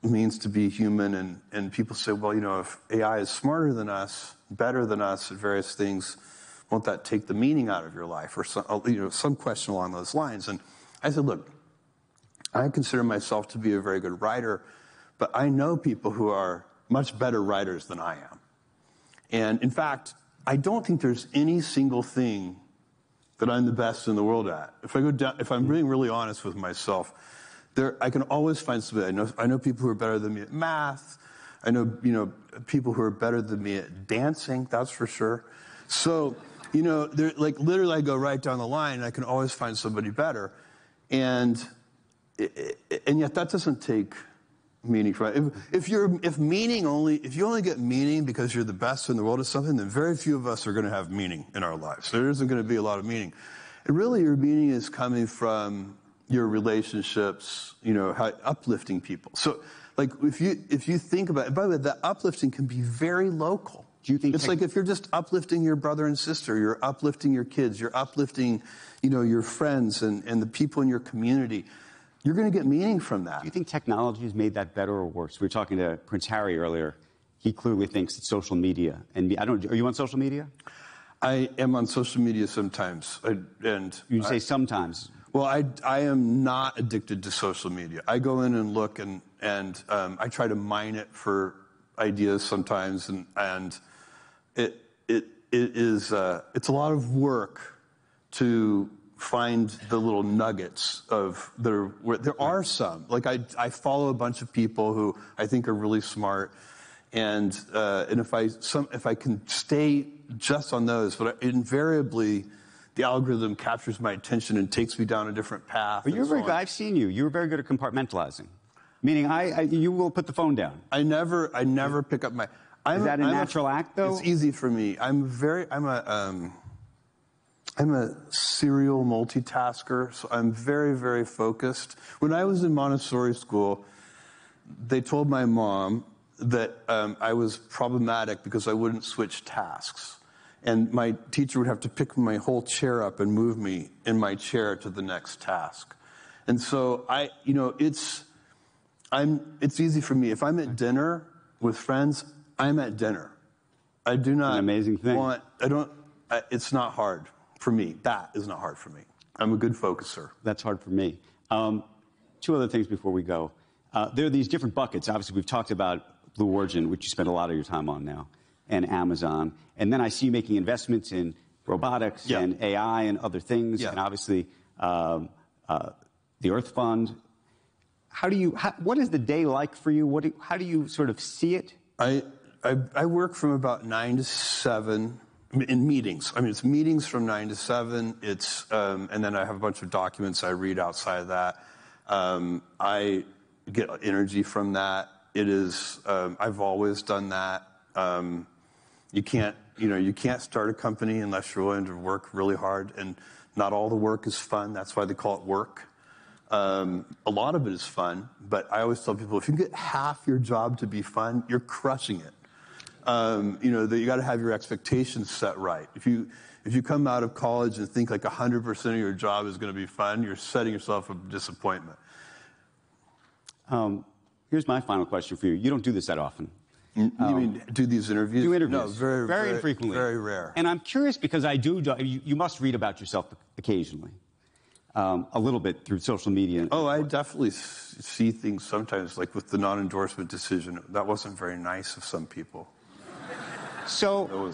means to be human, and people say, well, if AI is smarter than us, better than us at various things, won't that take the meaning out of your life, or some question along those lines? And I said, look, I consider myself to be a very good writer, but I know people who are much better writers than I am. And in fact, I don't think there's any single thing that I'm the best in the world at. If I'm being really honest with myself, I can always find somebody. I know people who are better than me at math. I know, people who are better than me at dancing, that's for sure. So, they're like, literally I go right down the line and I can always find somebody better. And yet that doesn't take meaning from it. If you only get meaning because you're the best in the world at something, then very few of us are going to have meaning in our lives. There isn't going to be a lot of meaning. And really your meaning is coming from your relationships, how uplifting people. So like if you think about it, by the way, that uplifting can be very local. Do you think it's like if you're just uplifting your brother and sister, you're uplifting your kids, you're uplifting, your friends and the people in your community, you're going to get meaning from that. Do you think technology has made that better or worse? We were talking to Prince Harry earlier. He clearly thinks it's social media. And are you on social media? I am on social media sometimes. You say sometimes. Well, I am not addicted to social media. I go in and look and I try to mine it for ideas sometimes, and it's a lot of work to find the little nuggets there are some. Like I follow a bunch of people who I think are really smart, and if I can stay just on those, but invariably the algorithm captures my attention and takes me down a different path. But you're very good. I've seen you. You're very good at compartmentalizing. Meaning, you will put the phone down. I never pick up my. Is that a natural act, though? It's easy for me. I'm a serial multitasker, so I'm very, very focused. When I was in Montessori school, they told my mom that I was problematic because I wouldn't switch tasks. And my teacher would have to pick my whole chair up and move me in my chair to the next task. And so it's easy for me. If I'm at dinner with friends, I'm at dinner. I do not. An amazing thing. It's not hard for me. That is not hard for me. I'm a good focuser. That's hard for me. 2 other things before we go. There are these different buckets. Obviously, we've talked about Blue Origin, which you spend a lot of your time on now, and Amazon. And then I see you making investments in robotics and AI and other things, and obviously the Earth Fund. What is the day like for you? How do you sort of see it? I work from about 9 to 7 in meetings. I mean, it's meetings from 9 to 7. And then I have a bunch of documents I read outside of that. I get energy from that. It is. I've always done that. You can't start a company unless you're willing to work really hard, and not all the work is fun. That's why they call it work. A lot of it is fun, but I always tell people, if you get half your job to be fun, you're crushing it. You got to have your expectations set right. If you come out of college and think like 100% of your job is going to be fun, you're setting yourself up for disappointment. Here's my final question for you. You don't do this that often. You mean do these interviews? Do interviews. No, very infrequently. Very rare. And I'm curious because you must read about yourself occasionally, a little bit through social media. Oh, I definitely see things sometimes, like with the non-endorsement decision. That wasn't very nice of some people. So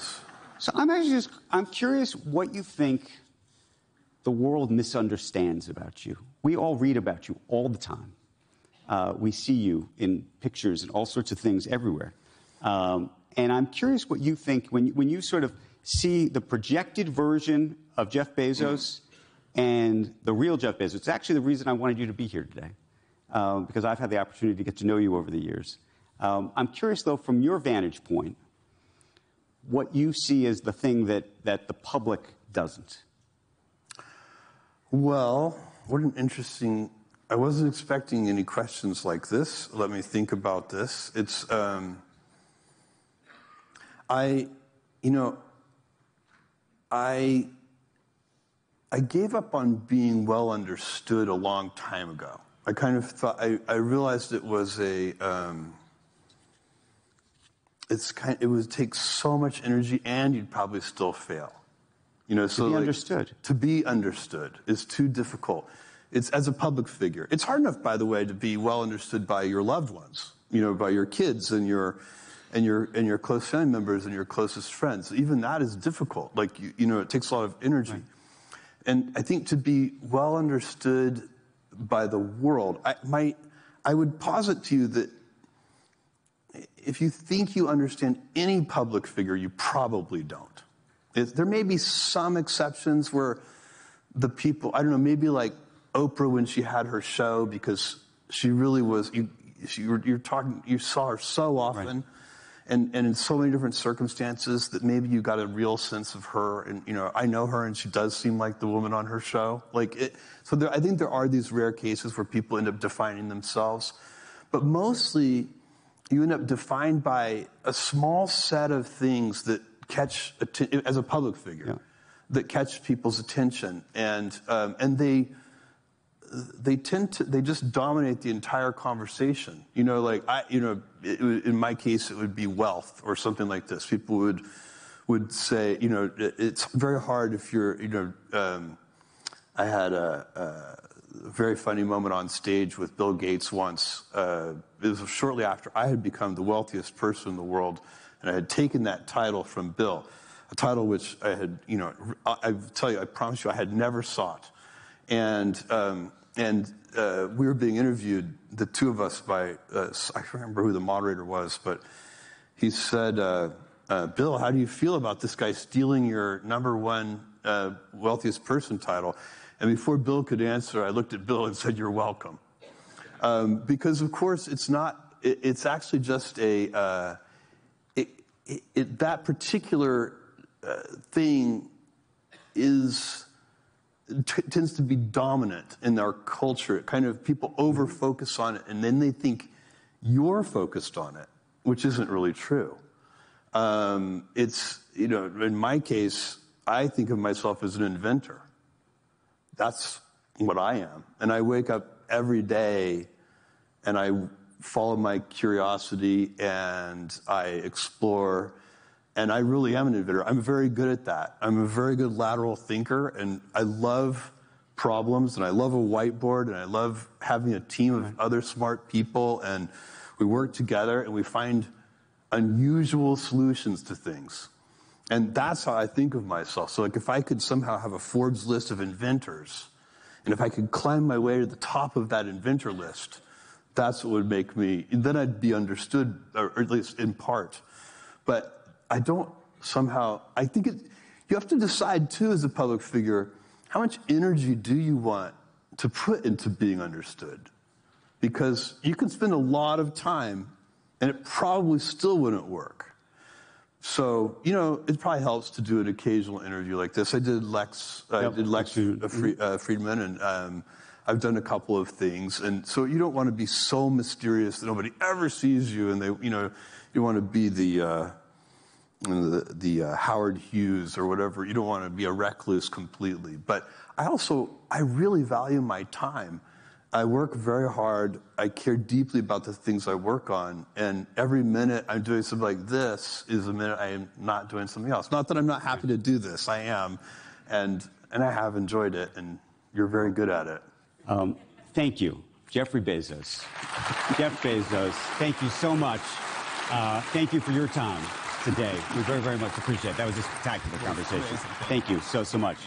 I'm curious what you think the world misunderstands about you. We all read about you all the time. We see you in pictures and all sorts of things everywhere. And I'm curious what you think when you sort of see the projected version of Jeff Bezos and the real Jeff Bezos. It's actually the reason I wanted you to be here today, because I've had the opportunity to get to know you over the years. I'm curious, though, from your vantage point, what you see as the thing that the public doesn't. Well, what an interesting... I wasn't expecting any questions like this. Let me think about this. It's, I gave up on being well understood a long time ago. I kind of thought, I realized it was it would take so much energy and you'd probably still fail. To be understood. To be understood is too difficult. It's as a public figure. It's hard enough, by the way, to be well understood by your loved ones, by your kids and your close family members and your closest friends. Even that is difficult. Like, it takes a lot of energy. Right. And I think to be well understood by the world, I would posit to you that if you think you understand any public figure, you probably don't. There may be some exceptions where the people, I don't know, maybe like Oprah when she had her show, because she really was, you saw her so often, right, and in so many different circumstances that maybe you got a real sense of her. And, I know her and she does seem like the woman on her show. So I think there are these rare cases where people end up defining themselves. But mostly you end up defined by a small set of things that catch, as a public figure, yeah, that catch people's attention. And they just dominate the entire conversation. In my case, it would be wealth or something like this. People would say, it's very hard if you're, I had a very funny moment on stage with Bill Gates once. It was shortly after I had become the wealthiest person in the world, and I had taken that title from Bill, a title which I had, I promise you, I had never sought. And we were being interviewed, the two of us, by, I can't remember who the moderator was, but he said, Bill, how do you feel about this guy stealing your #1 wealthiest person title? And before Bill could answer, I looked at Bill and said, "You're welcome." Because, of course, it's actually just that particular thing tends to be dominant in our culture. Kind of people over-focus on it, and then they think you're focused on it, which isn't really true. In my case, I think of myself as an inventor. That's what I am. And I wake up every day and I follow my curiosity and I explore. And I really am an inventor. I'm very good at that. I'm a very good lateral thinker, and I love problems, and I love a whiteboard, and I love having a team of other smart people, and we work together, and we find unusual solutions to things. And that's how I think of myself. So if I could somehow have a Forbes list of inventors, and if I could climb my way to the top of that inventor list, that's what would make me, and then I'd be understood, or at least in part. But I think you have to decide, too, as a public figure, how much energy do you want to put into being understood? Because you can spend a lot of time, and it probably still wouldn't work. So, you know, it probably helps to do an occasional interview like this. I did Lex Friedman, and I've done a couple of things. And so you don't want to be so mysterious that nobody ever sees you, and you want to be the Howard Hughes or whatever. You don't want to be a recluse completely. But I really value my time. I work very hard. I care deeply about the things I work on. And every minute I'm doing something like this is a minute I am not doing something else. Not that I'm not happy to do this. I am. And I have enjoyed it. And you're very good at it. Thank you, Jeffrey Bezos. Jeff Bezos, thank you so much. Thank you for your time today. We very, very much appreciate it. That was a spectacular conversation. Thank you so much.